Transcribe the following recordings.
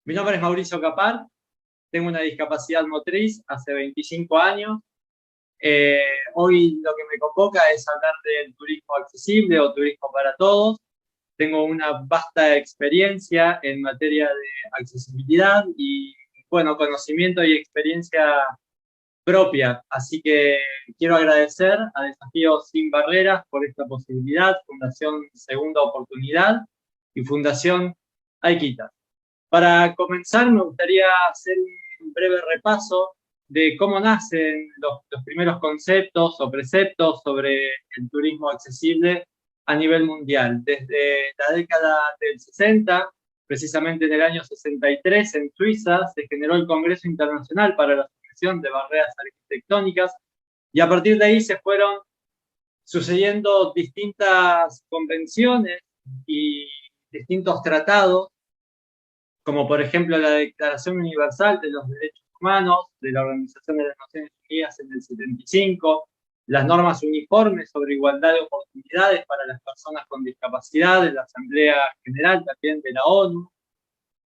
Mi nombre es Mauricio Capar, tengo una discapacidad motriz hace 25 años. Eh, Hoy lo que me convoca es hablar del turismo accesible o turismo para todos. Tengo una vasta experiencia en materia de accesibilidad y, bueno, conocimiento y experiencia propia. Así que quiero agradecer a Desafíos Sin Barreras por esta posibilidad, Fundación Segunda Oportunidad y Fundación Aikita. Para comenzar, me gustaría hacer un breve repaso de cómo nacen los primeros conceptos o preceptos sobre el turismo accesible a nivel mundial. Desde la década del 60, precisamente en el año 63, en Suiza, se generó el Congreso Internacional para la Supresión de Barreras Arquitectónicas, y a partir de ahí se fueron sucediendo distintas convenciones y distintos tratados, como por ejemplo la Declaración Universal de los Derechos Humanos de la Organización de las Naciones Unidas en el 75, las normas uniformes sobre igualdad de oportunidades para las personas con discapacidad de la Asamblea General también de la ONU,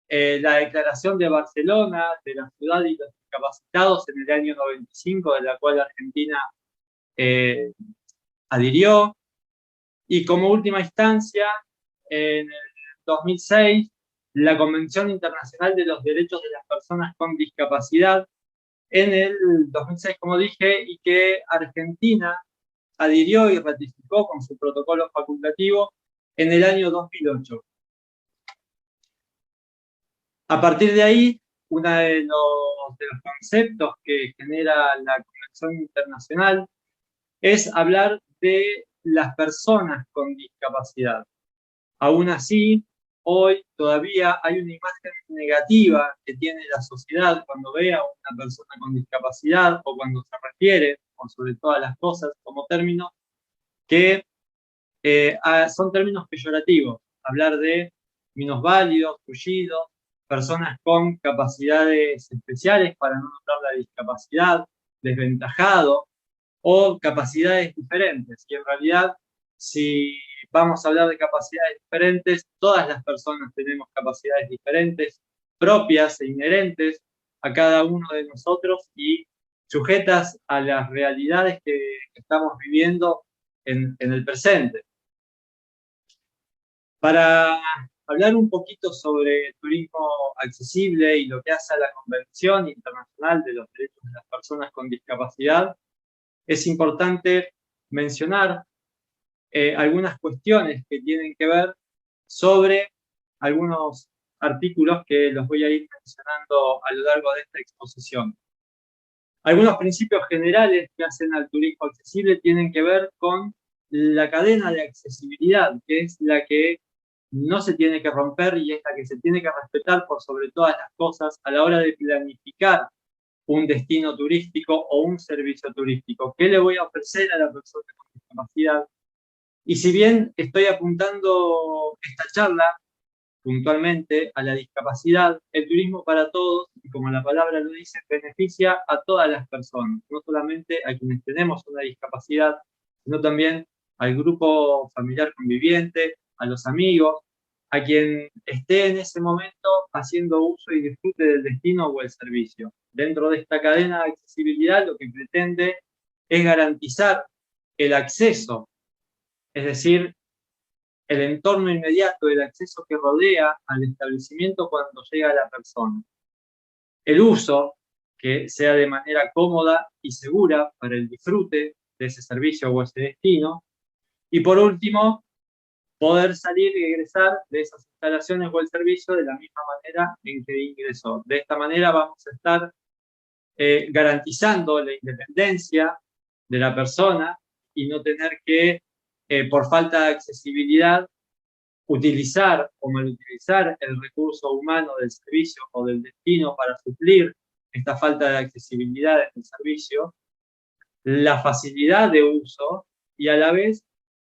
la Declaración de Barcelona de la Ciudad y los Discapacitados en el año 95, de la cual Argentina eh, adhirió, y como última instancia, en el 2006, la Convención Internacional de los Derechos de las Personas con Discapacidad, en el 2006, como dije, y que Argentina adhirió y ratificó con su protocolo facultativo en el año 2008. A partir de ahí, uno de los conceptos que genera la Convención Internacional es hablar de las personas con discapacidad. Aún así, hoy todavía hay una imagen negativa que tiene la sociedad cuando ve a una persona con discapacidad o cuando se refiere, por sobre todas las cosas, como términos que son términos peyorativos. Hablar de minusválidos, tullidos, personas con capacidades especiales, para no nombrar la discapacidad, desventajado, o capacidades diferentes. Y en realidad, si vamos a hablar de capacidades diferentes, todas las personas tenemos capacidades diferentes, propias e inherentes a cada uno de nosotros y sujetas a las realidades que estamos viviendo en el presente. Para hablar un poquito sobre el turismo accesible y lo que hace a la Convención Internacional de los Derechos de las Personas con Discapacidad, es importante mencionar algunas cuestiones que tienen que ver sobre algunos artículos que los voy a ir mencionando a lo largo de esta exposición. Algunos principios generales que hacen al turismo accesible tienen que ver con la cadena de accesibilidad, que es la que no se tiene que romper y es la que se tiene que respetar por sobre todas las cosas a la hora de planificar un destino turístico o un servicio turístico. ¿Qué le voy a ofrecer a la persona con discapacidad? Y si bien estoy apuntando esta charla puntualmente a la discapacidad, el turismo para todos, y como la palabra lo dice, beneficia a todas las personas, no solamente a quienes tenemos una discapacidad, sino también al grupo familiar conviviente, a los amigos, a quien esté en ese momento haciendo uso y disfrute del destino o el servicio. Dentro de esta cadena de accesibilidad, lo que pretende es garantizar el acceso, es decir, el entorno inmediato, el acceso que rodea al establecimiento cuando llega la persona. El uso, que sea de manera cómoda y segura para el disfrute de ese servicio o ese destino. Y por último, poder salir y egresar de esas instalaciones o el servicio de la misma manera en que ingresó. De esta manera vamos a estar garantizando la independencia de la persona y no tener que, por falta de accesibilidad, utilizar o malutilizar el recurso humano del servicio o del destino para suplir esta falta de accesibilidad en el servicio, la facilidad de uso y a la vez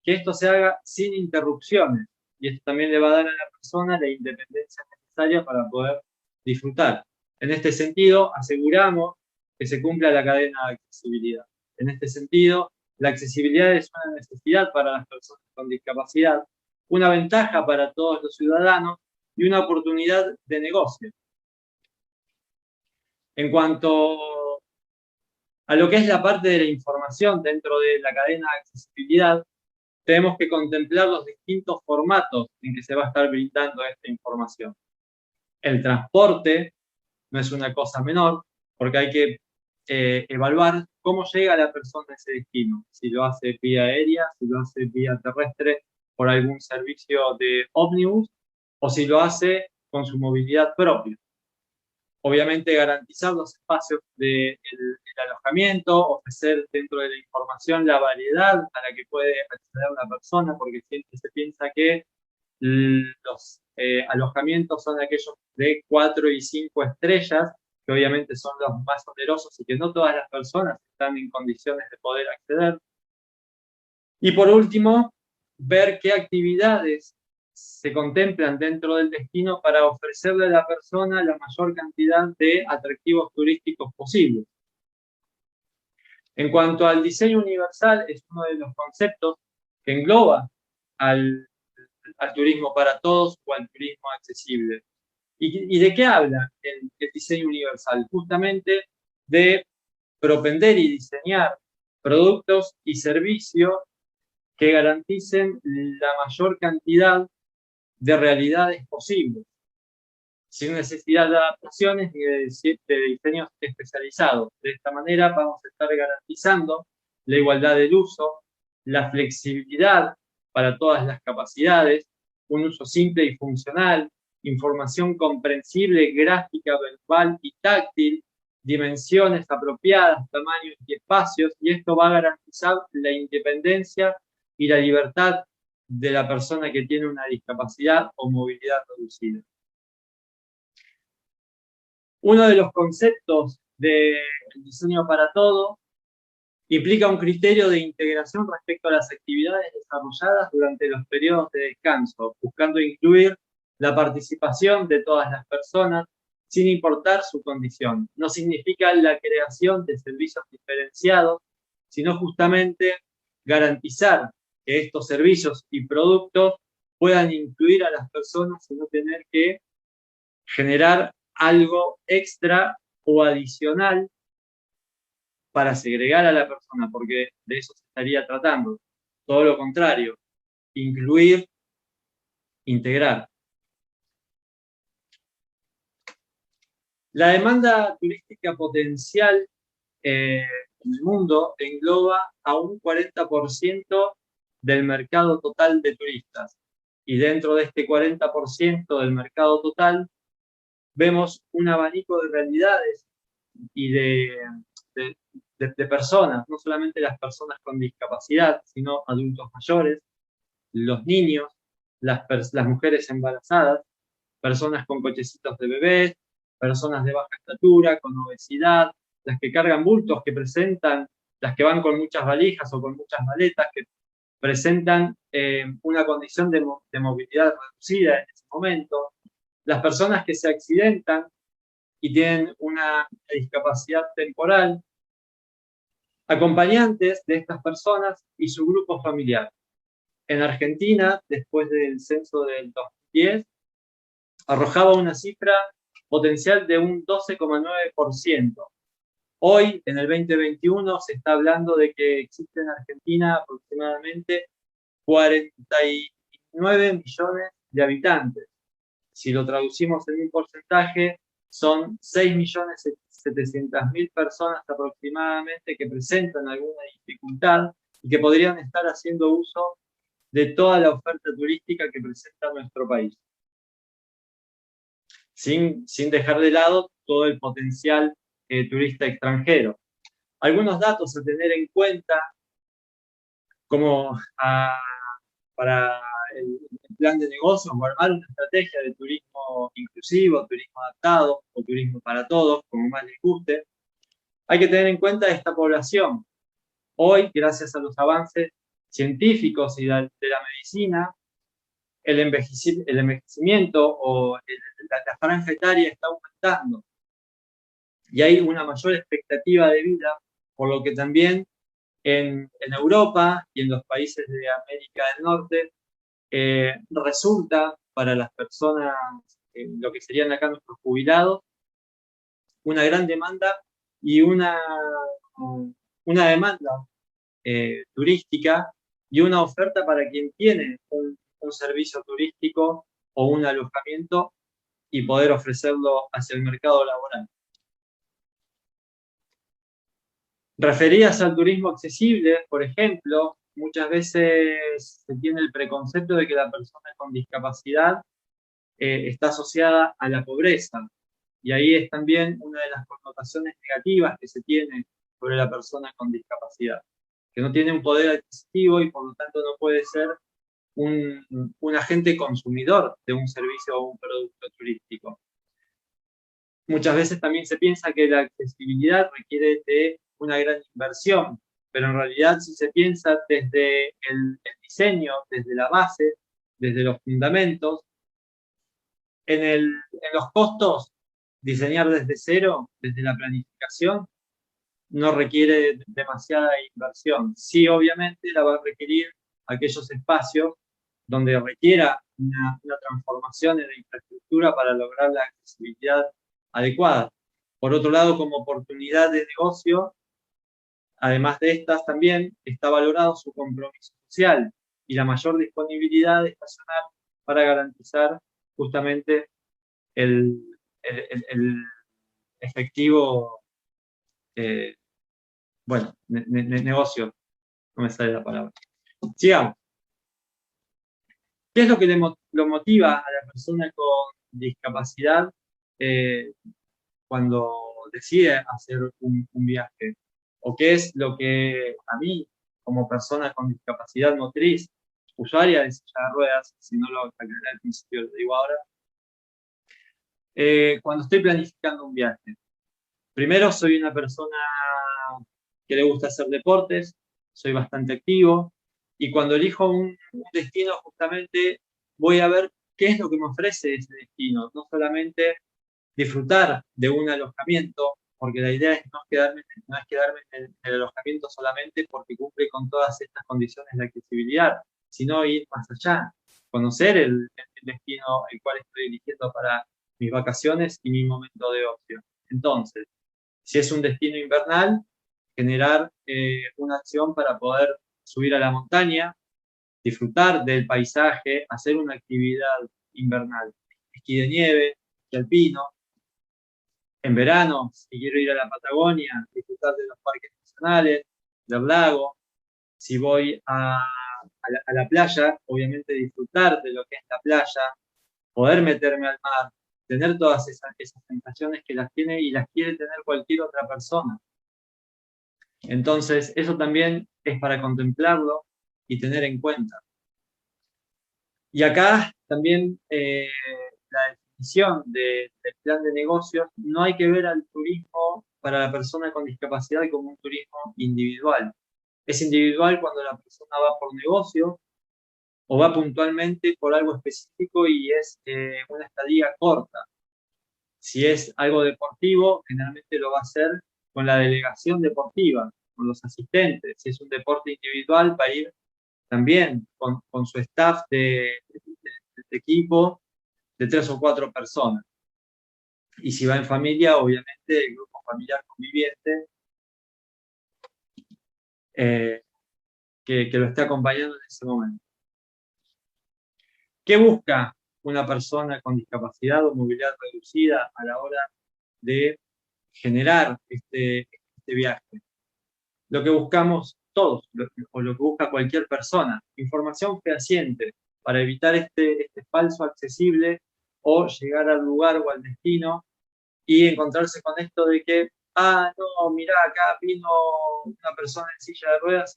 que esto se haga sin interrupciones. Y esto también le va a dar a la persona la independencia necesaria para poder disfrutar. En este sentido, aseguramos que se cumpla la cadena de accesibilidad. En este sentido, la accesibilidad es una necesidad para las personas con discapacidad, una ventaja para todos los ciudadanos y una oportunidad de negocio. En cuanto a lo que es la parte de la información dentro de la cadena de accesibilidad, tenemos que contemplar los distintos formatos en que se va a estar brindando esta información. El transporte no es una cosa menor, porque hay que evaluar cómo llega la persona a ese destino, si lo hace vía aérea, si lo hace vía terrestre por algún servicio de ómnibus, o si lo hace con su movilidad propia. Obviamente garantizar los espacios del alojamiento, ofrecer dentro de la información la variedad a la que puede acceder una persona, porque siempre se piensa que los alojamientos son aquellos de 4 y 5 estrellas, que obviamente son los más onerosos y que no todas las personas están en condiciones de poder acceder. Y por último, ver qué actividades se contemplan dentro del destino para ofrecerle a la persona la mayor cantidad de atractivos turísticos posibles. En cuanto al diseño universal, es uno de los conceptos que engloba al turismo para todos o al turismo accesible. ¿Y de qué habla el diseño universal? Justamente de propender y diseñar productos y servicios que garanticen la mayor cantidad de realidades posibles, sin necesidad de adaptaciones ni de diseños especializados. De esta manera vamos a estar garantizando la igualdad del uso, la flexibilidad para todas las capacidades, un uso simple y funcional, información comprensible, gráfica, verbal y táctil, dimensiones apropiadas, tamaños y espacios, y esto va a garantizar la independencia y la libertad de la persona que tiene una discapacidad o movilidad reducida. Uno de los conceptos del diseño para todo implica un criterio de integración respecto a las actividades desarrolladas durante los periodos de descanso, buscando incluir la participación de todas las personas sin importar su condición. No significa la creación de servicios diferenciados, sino justamente garantizar que estos servicios y productos puedan incluir a las personas y no tener que generar algo extra o adicional para segregar a la persona, porque de eso se estaría tratando. Todo lo contrario, incluir, integrar. La demanda turística potencial en el mundo engloba a un 40% del mercado total de turistas. Y dentro de este 40% del mercado total, vemos un abanico de realidades y de personas, no solamente las personas con discapacidad, sino adultos mayores, los niños, las mujeres embarazadas, personas con cochecitos de bebés, personas de baja estatura, con obesidad, las que cargan bultos, que presentan, las que van con muchas valijas o con muchas maletas, que presentan una condición de movilidad reducida en ese momento, las personas que se accidentan y tienen una discapacidad temporal, acompañantes de estas personas y su grupo familiar. En Argentina, después del censo del 2010, arrojaba una cifra potencial de un 12,9%. Hoy, en el 2021, se está hablando de que existen en Argentina aproximadamente 49 millones de habitantes. Si lo traducimos en un porcentaje, son 6.700.000 personas aproximadamente que presentan alguna dificultad y que podrían estar haciendo uso de toda la oferta turística que presenta nuestro país. Sin dejar de lado todo el potencial turista extranjero. Algunos datos a tener en cuenta, como para el plan de negocios o armar una estrategia de turismo inclusivo, turismo adaptado o turismo para todos, como más les guste, hay que tener en cuenta esta población. Hoy, gracias a los avances científicos y de la medicina, el envejecimiento o la franja etaria está aumentando y hay una mayor expectativa de vida, por lo que también en Europa y en los países de América del Norte resulta para las personas, lo que serían acá nuestros jubilados, una gran demanda y una demanda turística y una oferta para quien tiene un servicio turístico o un alojamiento y poder ofrecerlo hacia el mercado laboral. Referidas al turismo accesible, por ejemplo, muchas veces se tiene el preconcepto de que la persona con discapacidad está asociada a la pobreza. Y ahí es también una de las connotaciones negativas que se tiene sobre la persona con discapacidad, que no tiene un poder adquisitivo y por lo tanto no puede ser un agente consumidor de un servicio o un producto turístico. Muchas veces también se piensa que la accesibilidad requiere de una gran inversión, pero en realidad si se piensa desde el diseño, desde la base, desde los fundamentos, en los costos, diseñar desde cero, desde la planificación, no requiere demasiada inversión. Sí, obviamente la va a requerir aquellos espacios donde requiera una transformación en la infraestructura para lograr la accesibilidad adecuada. Por otro lado, como oportunidad de negocio, además de estas también está valorado su compromiso social y la mayor disponibilidad estacional para garantizar justamente el, el efectivo, negocio, no me sale la palabra. Sigamos. ¿Qué es lo que lo motiva a la persona con discapacidad cuando decide hacer un viaje? ¿O qué es lo que a mí, como persona con discapacidad motriz, usuaria de silla de ruedas, si no lo aclaré al principio, lo digo ahora, cuando estoy planificando un viaje? Primero, soy una persona que le gusta hacer deportes, soy bastante activo, y cuando elijo un destino, justamente voy a ver qué es lo que me ofrece ese destino, no solamente disfrutar de un alojamiento, porque la idea no es quedarme en el alojamiento solamente porque cumple con todas estas condiciones de accesibilidad, sino ir más allá, conocer el destino el cual estoy eligiendo para mis vacaciones y mi momento de ocio. Entonces, si es un destino invernal, generar una acción para poder subir a la montaña, disfrutar del paisaje, hacer una actividad invernal, esquí de nieve, esquí alpino. En verano, si quiero ir a la Patagonia, disfrutar de los parques nacionales, del lago. Si voy a la playa, obviamente disfrutar de lo que es la playa, poder meterme al mar, tener todas esas sensaciones que las tiene y las quiere tener cualquier otra persona. Entonces, eso también es para contemplarlo y tener en cuenta. Y acá también la definición del plan de negocios, no hay que ver al turismo para la persona con discapacidad como un turismo individual. Es individual cuando la persona va por negocio o va puntualmente por algo específico y es una estadía corta. Si es algo deportivo, generalmente lo va a hacer con la delegación deportiva, con los asistentes. Si es un deporte individual, va a ir también con su staff de equipo de 3 o 4 personas. Y si va en familia, obviamente el grupo familiar conviviente que lo esté acompañando en ese momento. ¿Qué busca una persona con discapacidad o movilidad reducida a la hora de generar este viaje? Lo que buscamos todos, o lo que busca cualquier persona, información fehaciente para evitar este falso accesible o llegar al lugar o al destino y encontrarse con esto de que, no, mirá, acá vino una persona en silla de ruedas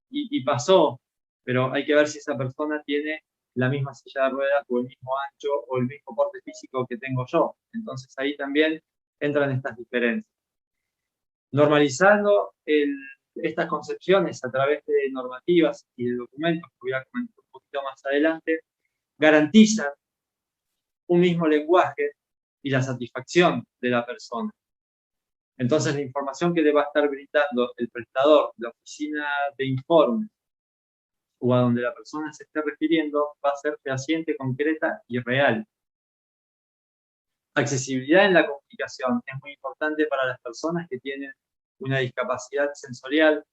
y pasó, pero hay que ver si esa persona tiene la misma silla de ruedas o el mismo ancho o el mismo porte físico que tengo yo. Entonces ahí también entran estas diferencias. Normalizando estas concepciones a través de normativas y de documentos, que voy a comentar un poquito más adelante, garantizan un mismo lenguaje y la satisfacción de la persona. Entonces, la información que le va a estar brindando el prestador, la oficina de informes o a donde la persona se esté refiriendo, va a ser fehaciente, concreta y real. Accesibilidad en la comunicación es muy importante para las personas que tienen una discapacidad sensorial.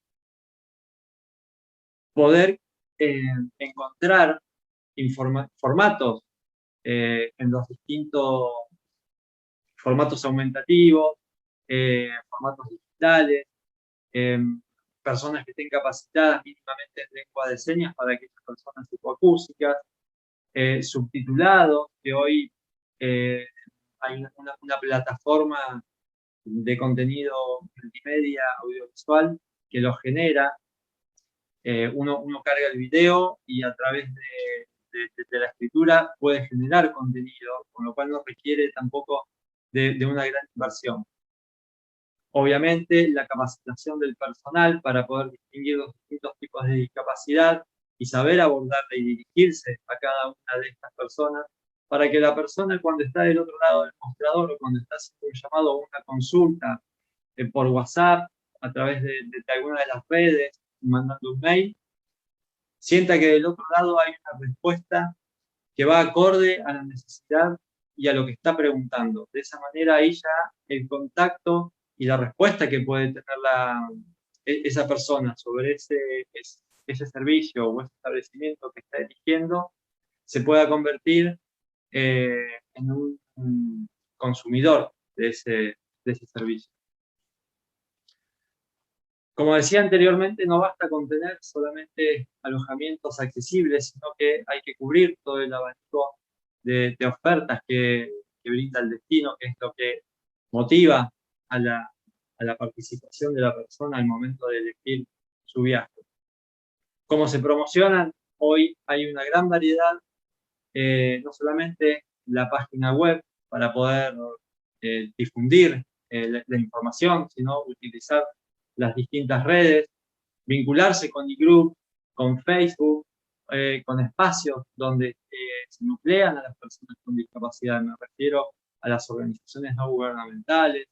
Poder encontrar formatos en los distintos formatos aumentativos, formatos digitales, eh, personas que estén capacitadas mínimamente en lengua de señas para aquellas personas hipoacúsicas, subtitulados, que hoy hay una plataforma de contenido multimedia audiovisual que lo genera. Uno carga el video y a través de la escritura puede generar contenido, con lo cual no requiere tampoco de una gran inversión. Obviamente, la capacitación del personal para poder distinguir los distintos tipos de discapacidad y saber abordarla y dirigirse a cada una de estas personas, para que la persona, cuando está del otro lado del mostrador o cuando está haciendo un llamado o una consulta por WhatsApp, a través de alguna de las redes, mandando un mail, sienta que del otro lado hay una respuesta que va acorde a la necesidad y a lo que está preguntando. De esa manera, ahí ya el contacto y la respuesta que puede tener esa persona sobre ese servicio o ese establecimiento que está eligiendo se pueda convertir en un consumidor de ese servicio. Como decía anteriormente, no basta con tener solamente alojamientos accesibles, sino que hay que cubrir todo el abanico de ofertas que brinda el destino, que es lo que motiva a la participación de la persona al momento de elegir su viaje. ¿Cómo se promocionan? Hoy hay una gran variedad, no solamente la página web para poder difundir la información, sino utilizar las distintas redes, vincularse con eGroup, con Facebook, con espacios donde se nuclean a las personas con discapacidad. Me refiero a las organizaciones no gubernamentales,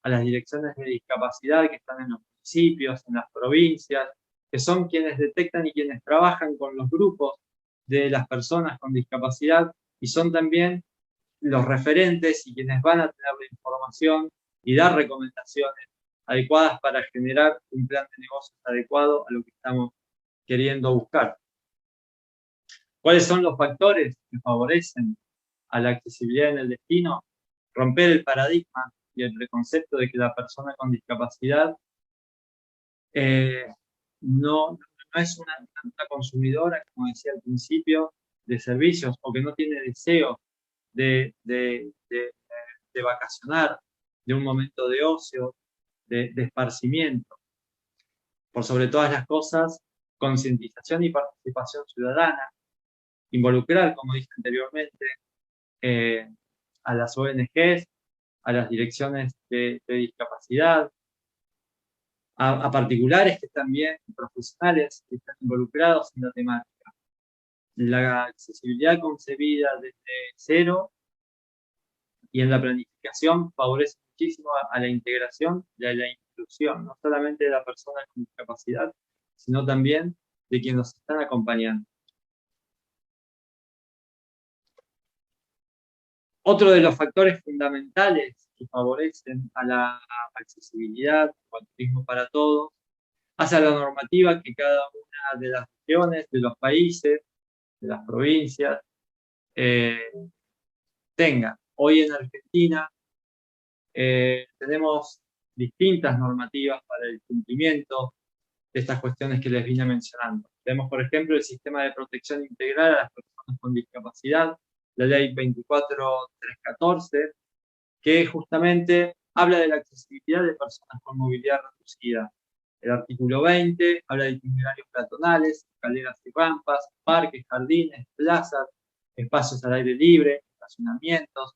a las direcciones de discapacidad que están en los municipios, en las provincias, que son quienes detectan y quienes trabajan con los grupos de las personas con discapacidad y son también los referentes y quienes van a tener la información y dar recomendaciones adecuadas para generar un plan de negocios adecuado a lo que estamos queriendo buscar. ¿Cuáles son los factores que favorecen a la accesibilidad en el destino? Romper el paradigma y el preconcepto de que la persona con discapacidad no es una consumidora, como decía al principio, de servicios o que no tiene deseo de vacacionar, de un momento de ocio, de esparcimiento. Por sobre todas las cosas, concientización y participación ciudadana, involucrar, como dije anteriormente, a las ONGs, a las direcciones de discapacidad, a particulares que están bien, profesionales que están involucrados en la temática. La accesibilidad concebida desde cero y en la planificación favorece muchísimo a la integración y a la inclusión, no solamente de la persona con discapacidad, sino también de quienes nos están acompañando. Otro de los factores fundamentales que favorecen a la accesibilidad o al turismo para todos hace a la normativa que cada una de las regiones, de los países, de las provincias, tenga. Hoy en Argentina tenemos distintas normativas para el cumplimiento de estas cuestiones que les vine mencionando. Tenemos, por ejemplo, el Sistema de Protección Integral a las Personas con Discapacidad, la Ley 24314, que justamente habla de la accesibilidad de personas con movilidad reducida. El artículo 20 habla de itinerarios peatonales, escaleras y rampas, parques, jardines, plazas, espacios al aire libre, estacionamientos,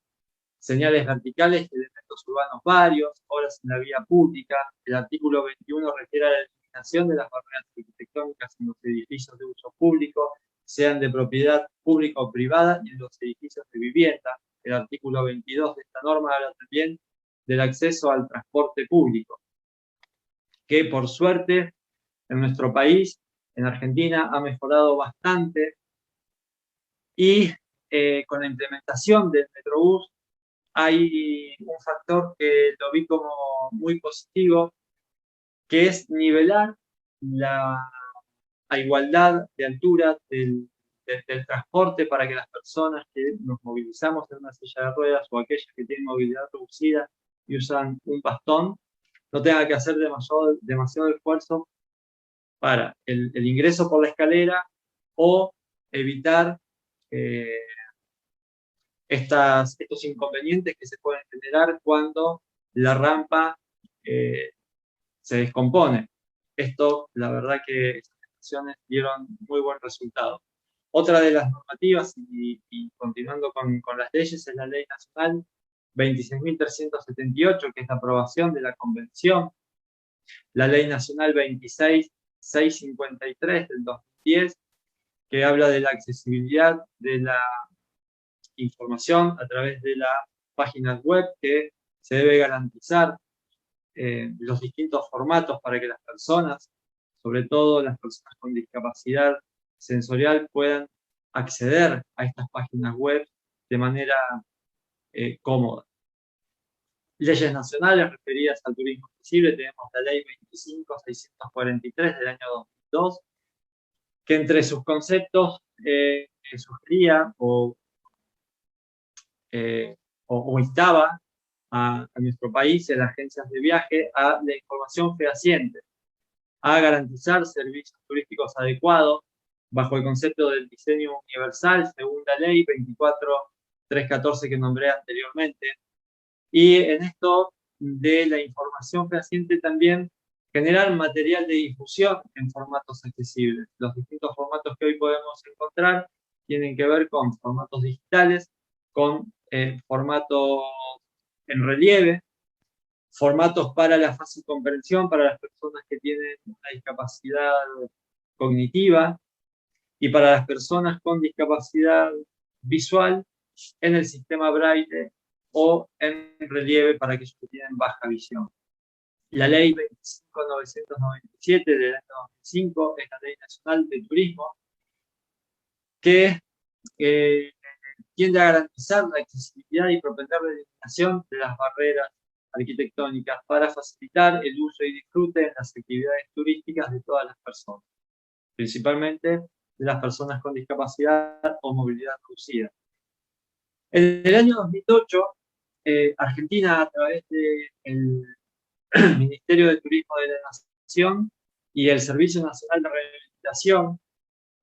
señales verticales y elementos urbanos varios, obras en la vía pública. El artículo 21 refiere a la eliminación de las barreras arquitectónicas en los edificios de uso público, sean de propiedad pública o privada, y en los edificios de vivienda. El artículo 22 de esta norma habla también del acceso al transporte público, que por suerte en nuestro país, en Argentina, ha mejorado bastante y con la implementación del Metrobús hay un factor que lo vi como muy positivo, que es nivelar a igualdad de altura del transporte para que las personas que nos movilizamos en una silla de ruedas o aquellas que tienen movilidad reducida y usan un bastón, no tengan que hacer demasiado esfuerzo para el ingreso por la escalera o evitar eh, estos inconvenientes que se pueden generar cuando la rampa se descompone. Esto, la verdad que estas acciones dieron muy buen resultado. Otra de las normativas, y continuando con las leyes, es la Ley Nacional 26.378, que es la aprobación de la Convención, la Ley Nacional 26.653 del 2010, que habla de la accesibilidad de la información a través de la página web, que se debe garantizar los distintos formatos para que las personas, sobre todo las personas con discapacidad sensorial, puedan acceder a estas páginas web de manera cómoda. Leyes nacionales referidas al turismo accesible, tenemos la Ley 25.643 del año 2002, que entre sus conceptos sugería o instaba a nuestro país y a las agencias de viaje a la información fehaciente, a garantizar servicios turísticos adecuados bajo el concepto del diseño universal, según la ley 24.314 que nombré anteriormente. Y en esto de la información fehaciente también generar material de difusión en formatos accesibles. Los distintos formatos que hoy podemos encontrar tienen que ver con formatos digitales, con formatos en relieve, formatos para la fácil comprensión para las personas que tienen una discapacidad cognitiva y para las personas con discapacidad visual en el sistema Braille o en relieve para aquellos que tienen baja visión. La ley 25.997 del año 2005 es la Ley Nacional de Turismo, que tiende a garantizar la accesibilidad y propender la eliminación de las barreras arquitectónicas para facilitar el uso y disfrute en las actividades turísticas de todas las personas, principalmente de las personas con discapacidad o movilidad reducida. En el año 2008, Argentina, a través del Ministerio de Turismo de la Nación y el Servicio Nacional de Rehabilitación,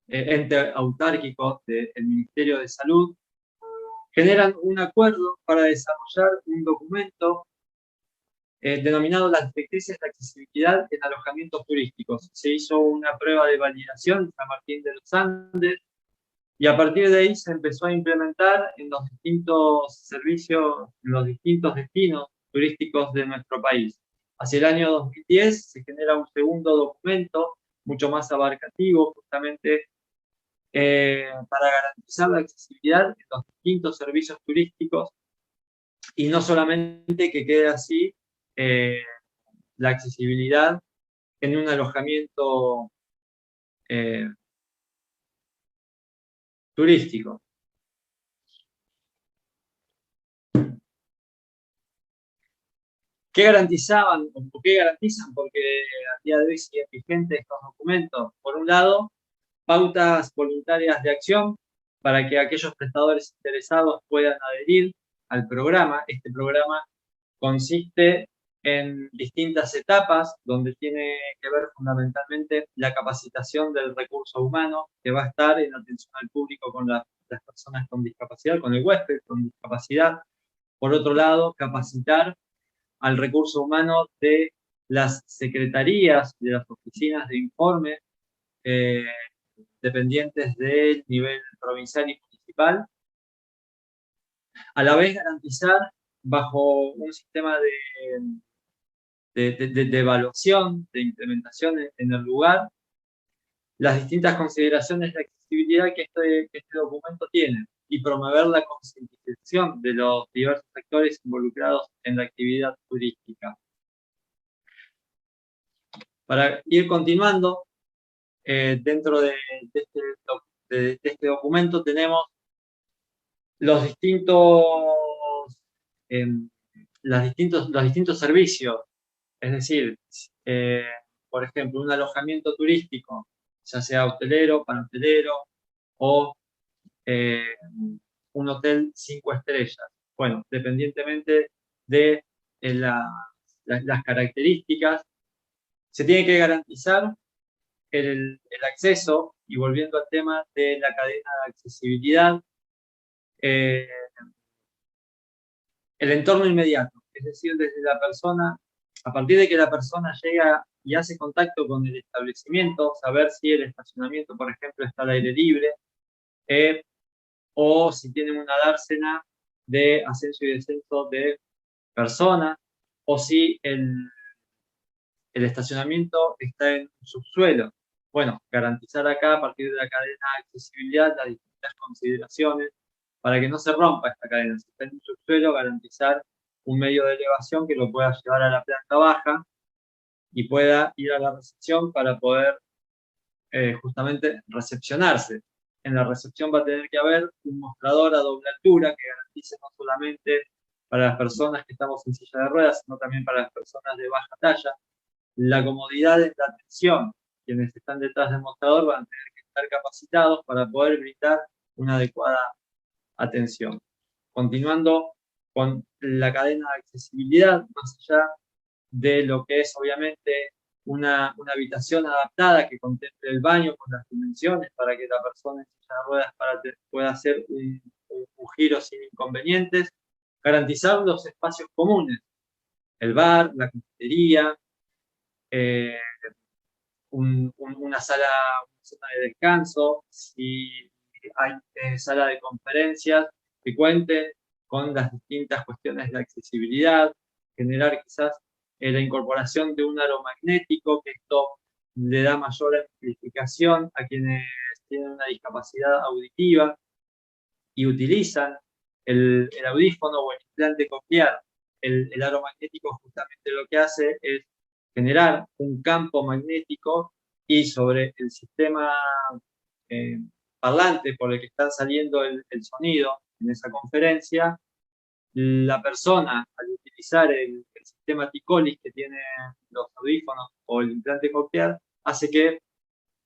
ente autárquico del Ministerio de Salud, generan un acuerdo para desarrollar un documento denominado las directrices de accesibilidad en alojamientos turísticos. Se hizo una prueba de validación en San Martín de los Andes y a partir de ahí se empezó a implementar en los distintos servicios, en los distintos destinos turísticos de nuestro país. Hacia el año 2010 se genera un segundo documento mucho más abarcativo, justamente para garantizar la accesibilidad en los distintos servicios turísticos y no solamente que quede así la accesibilidad en un alojamiento turístico. ¿Qué garantizaban o qué garantizan? Porque a día de hoy siguen vigentes estos documentos. Por un lado, pautas voluntarias de acción para que aquellos prestadores interesados puedan adherir al programa. Este programa consiste en distintas etapas donde tiene que ver fundamentalmente la capacitación del recurso humano que va a estar en atención al público con las personas con discapacidad, con el huésped con discapacidad. Por otro lado, capacitar al recurso humano de las secretarías, de las oficinas de informe dependientes del nivel provincial y municipal, a la vez garantizar bajo un sistema de evaluación, de implementación en el lugar, las distintas consideraciones de accesibilidad que este documento tiene y promover la concientización de los diversos sectores involucrados en la actividad turística. Para ir continuando, dentro de este documento tenemos los distintos los distintos servicios. Es decir, eh, por ejemplo, un alojamiento turístico, ya sea hotelero, panhotelero o eh, un hotel 5 estrellas. Bueno, dependientemente de las características, se tiene que garantizar el acceso, y volviendo al tema de la cadena de accesibilidad, eh, el entorno inmediato, es decir, desde la persona, a partir de que la persona llega y hace contacto con el establecimiento, saber si el estacionamiento, por ejemplo, está al aire libre, o si tienen una dársena de ascenso y descenso de personas, o si el estacionamiento está en un subsuelo. Bueno, garantizar acá, a partir de la cadena de accesibilidad, las distintas consideraciones para que no se rompa esta cadena. Si está en un subsuelo, garantizar un medio de elevación que lo pueda llevar a la planta baja y pueda ir a la recepción para poder justamente recepcionarse. En la recepción va a tener que haber un mostrador a doble altura que garantice no solamente para las personas que estamos en silla de ruedas, sino también para las personas de baja talla. La comodidad de la atención. Quienes están detrás del mostrador van a tener que estar capacitados para poder brindar una adecuada atención. Continuando con la cadena de accesibilidad, más allá de lo que es obviamente una habitación adaptada que contemple el baño con las dimensiones para que la persona en silla de ruedas pueda hacer un giro sin inconvenientes, garantizar los espacios comunes, el bar, la cafetería, eh, una zona de descanso, si hay sala de conferencias que cuente con las distintas cuestiones de accesibilidad, generar quizás la incorporación de un aro magnético, que esto le da mayor amplificación a quienes tienen una discapacidad auditiva y utilizan el audífono o el implante coclear. El aro magnético justamente lo que hace es generar un campo magnético, y sobre el sistema eh, parlante por el que está saliendo el sonido en esa conferencia, la persona, al utilizar el sistema Ticolis que tiene los audífonos o el implante coclear, hace que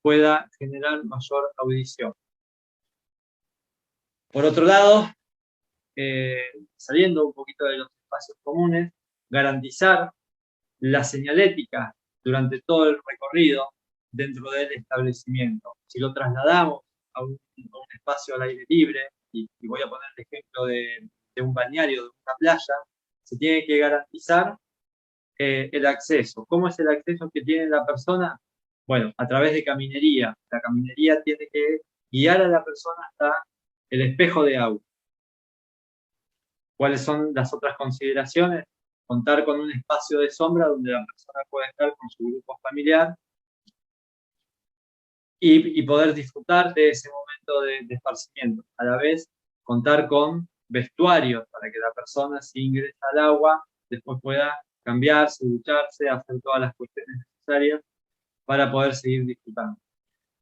pueda generar mayor audición. Por otro lado, saliendo un poquito de los espacios comunes, garantizar la señalética durante todo el recorrido dentro del establecimiento. Si lo trasladamos a un espacio al aire libre, y voy a poner el ejemplo de un balneario, de una playa, se tiene que garantizar el acceso. ¿Cómo es el acceso que tiene la persona? Bueno, a través de caminería. La caminería tiene que guiar a la persona hasta el espejo de agua. ¿Cuáles son las otras consideraciones? Contar con un espacio de sombra donde la persona pueda estar con su grupo familiar y poder disfrutar de ese momento de esparcimiento. A la vez, contar con vestuarios para que la persona, si ingresa al agua, después pueda cambiarse, ducharse, hacer todas las cuestiones necesarias para poder seguir disfrutando.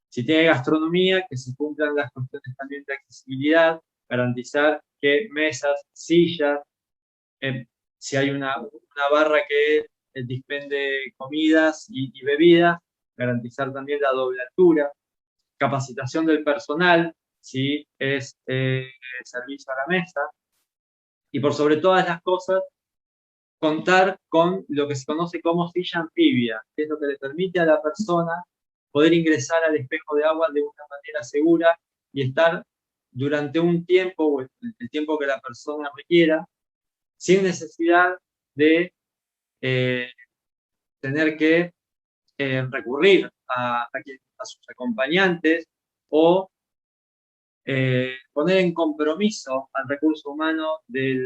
Si tiene gastronomía, que se cumplan las cuestiones también de accesibilidad, garantizar que mesas, sillas, si hay una barra que dispende comidas y bebidas, garantizar también la doble altura, capacitación del personal, si es servicio a la mesa, y por sobre todas las cosas, contar con lo que se conoce como silla anfibia, que es lo que le permite a la persona poder ingresar al espejo de agua de una manera segura y estar durante un tiempo, o el tiempo que la persona requiera, sin necesidad de tener que recurrir a sus acompañantes, o poner en compromiso al recurso humano del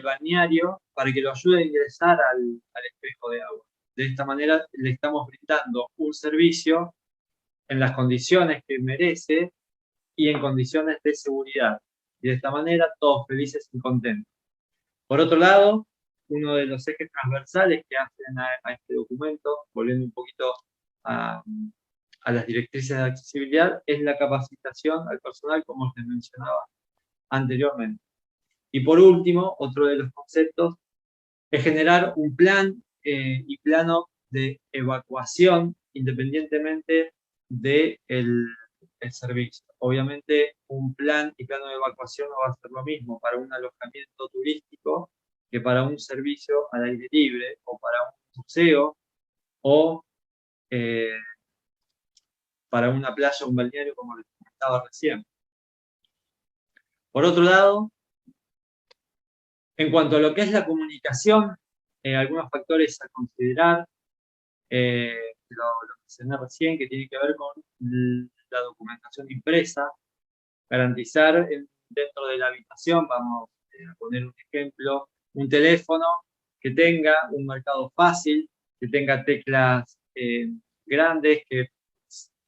balneario para que lo ayude a ingresar al espejo de agua. De esta manera le estamos brindando un servicio en las condiciones que merece y en condiciones de seguridad. Y de esta manera todos felices y contentos. Por otro lado, uno de los ejes transversales que hacen a este documento, volviendo un poquito a las directrices de accesibilidad, es la capacitación al personal, como les mencionaba anteriormente. Y por último, otro de los conceptos es generar un plan y plano de evacuación independientemente del el servicio. Obviamente, un plan y plano de evacuación no va a ser lo mismo para un alojamiento turístico que para un servicio al aire libre o para un museo o eh, para una playa o un balneario como les comentaba recién. Por otro lado, en cuanto a lo que es la comunicación, algunos factores a considerar, lo mencioné recién, que tiene que ver con la documentación impresa, garantizar dentro de la habitación, vamos a poner un ejemplo, un teléfono que tenga un marcado fácil, que tenga teclas grandes, que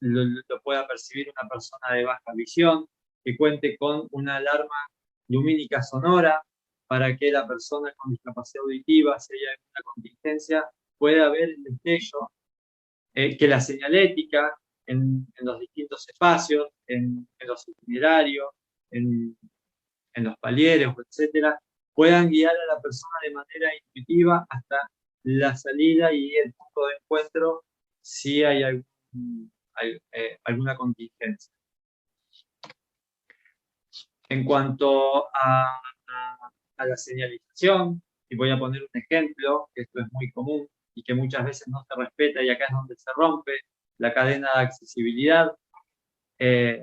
lo pueda percibir una persona de baja visión, que cuente con una alarma lumínica sonora para que la persona con discapacidad auditiva, si hay alguna contingencia, pueda ver el destello, que la señalética en los distintos espacios, en los itinerarios, en los palieres, etcétera, puedan guiar a la persona de manera intuitiva hasta la salida y el punto de encuentro si hay alguna contingencia. En cuanto a la señalización, y voy a poner un ejemplo, que esto es muy común y que muchas veces no se respeta y acá es donde se rompe la cadena de accesibilidad, que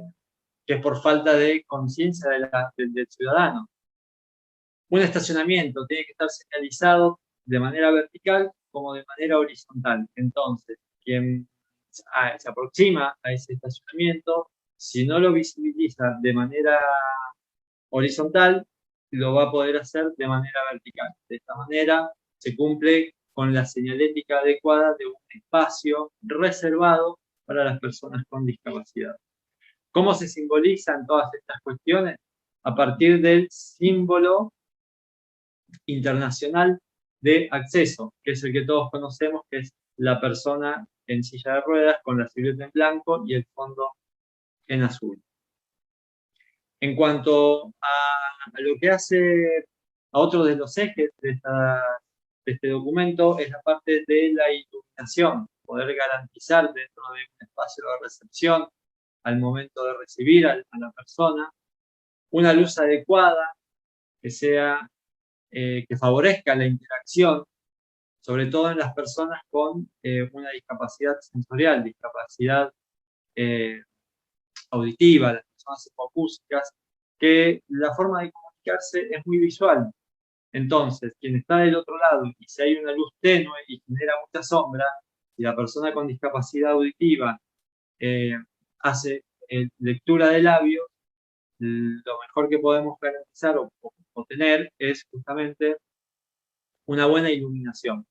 es por falta de conciencia del ciudadano. Un estacionamiento tiene que estar señalizado de manera vertical como de manera horizontal. Entonces, quien se aproxima a ese estacionamiento, si no lo visibiliza de manera horizontal, lo va a poder hacer de manera vertical. De esta manera se cumple con la señalética adecuada de un espacio reservado para las personas con discapacidad. ¿Cómo se simbolizan todas estas cuestiones? A partir del símbolo internacional de acceso, que es el que todos conocemos, que es la persona en silla de ruedas con la silueta en blanco y el fondo en azul. En cuanto a lo que hace a otro de los ejes de este documento, es la parte de la iluminación, poder garantizar dentro de un espacio de recepción al momento de recibir a la persona una luz adecuada que sea que favorezca la interacción, sobre todo en las personas con una discapacidad sensorial, discapacidad auditiva, las personas hipoacúsicas, que la forma de comunicarse es muy visual. Entonces, quien está del otro lado y si hay una luz tenue y genera mucha sombra, y la persona con discapacidad auditiva hace lectura de labios, lo mejor que podemos garantizar o tener es justamente una buena iluminación.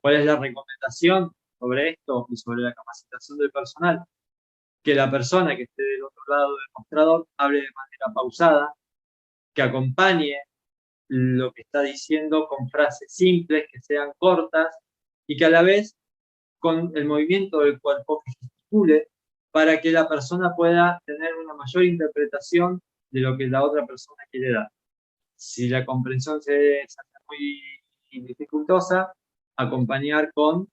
¿Cuál es la recomendación sobre esto y sobre la capacitación del personal? Que la persona que esté del otro lado del mostrador hable de manera pausada, que acompañe lo que está diciendo con frases simples, que sean cortas y que a la vez con el movimiento del cuerpo gesticule para que la persona pueda tener una mayor interpretación de lo que la otra persona quiere dar. Si la comprensión se hace muy dificultosa, acompañar con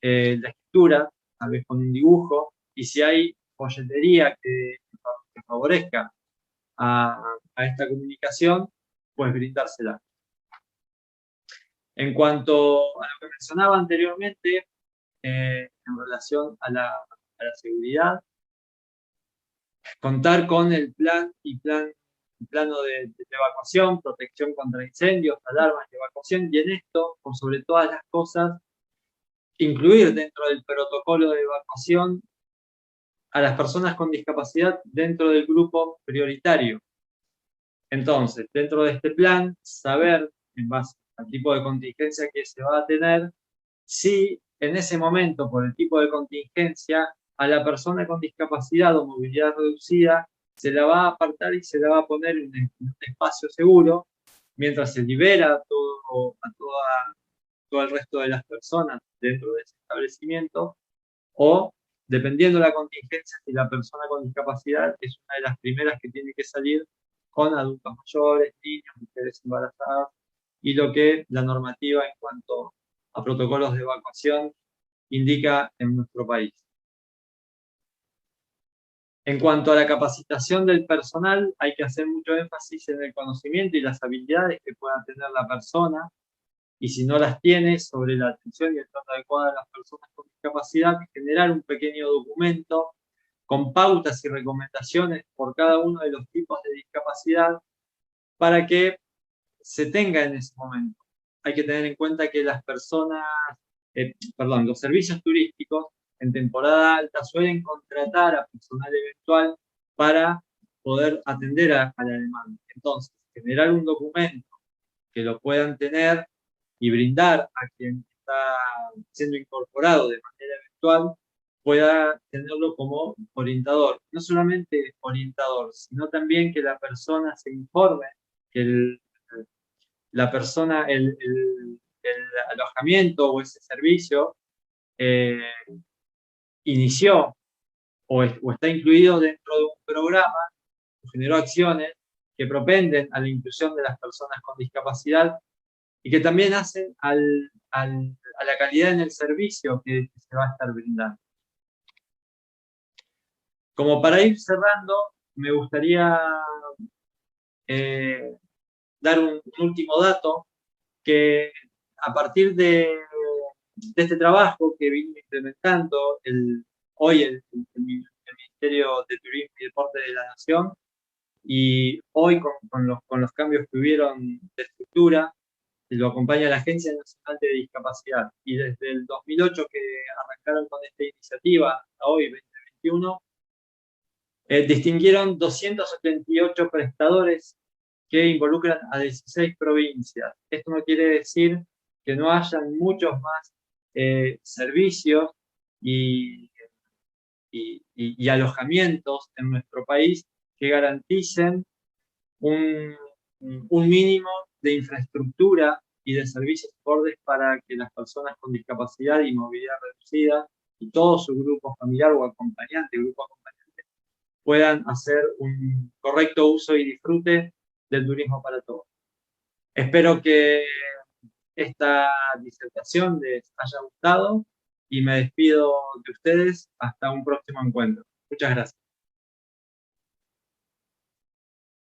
la escritura, tal vez con un dibujo, y si hay folletería que favorezca a esta comunicación, pues brindársela. En cuanto a lo que mencionaba anteriormente, en relación a la seguridad, contar con el plano de evacuación, protección contra incendios, alarmas de evacuación, y en esto, por sobre todas las cosas, incluir dentro del protocolo de evacuación a las personas con discapacidad dentro del grupo prioritario. Entonces, dentro de este plan, saber, en base al tipo de contingencia que se va a tener, si en ese momento, por el tipo de contingencia, a la persona con discapacidad o movilidad reducida se la va a apartar y se la va a poner en un espacio seguro, mientras se libera todo el resto de las personas dentro de ese establecimiento, o dependiendo de la contingencia, si la persona con discapacidad es una de las primeras que tiene que salir con adultos mayores, niños, mujeres embarazadas, y lo que la normativa en cuanto a protocolos de evacuación indica en nuestro país. En cuanto a la capacitación del personal, hay que hacer mucho énfasis en el conocimiento y las habilidades que pueda tener la persona, y si no las tiene, sobre la atención y el trato adecuado a las personas con discapacidad, generar un pequeño documento con pautas y recomendaciones por cada uno de los tipos de discapacidad para que se tenga en ese momento. Hay que tener en cuenta que las personas, los servicios turísticos en temporada alta suelen contratar a personal eventual para poder atender a la demanda. Entonces, generar un documento que lo puedan tener y brindar a quien está siendo incorporado de manera eventual, pueda tenerlo como orientador. No solamente orientador, sino también que la persona se informe, que la persona, el alojamiento o ese servicio eh, inició o está incluido dentro de un programa que generó acciones que propenden a la inclusión de las personas con discapacidad y que también hacen a la calidad en el servicio que se va a estar brindando. Como para ir cerrando, me gustaría dar un último dato, que a partir de este trabajo que vino implementando hoy el Ministerio de Turismo y Deporte de la Nación, y hoy con los cambios que hubieron de estructura, lo acompaña la Agencia Nacional de Discapacidad. Y desde el 2008 que arrancaron con esta iniciativa hasta hoy, 2021, distinguieron 278 prestadores que involucran a 16 provincias. Esto no quiere decir que no hayan muchos más servicios y, y alojamientos en nuestro país que garanticen un, un mínimo de infraestructura y de servicios acordes para que las personas con discapacidad y movilidad reducida y todo su grupo familiar o acompañante, grupo acompañante, puedan hacer un correcto uso y disfrute del turismo para todos. Espero que esta disertación les haya gustado y me despido de ustedes hasta un próximo encuentro. Muchas gracias.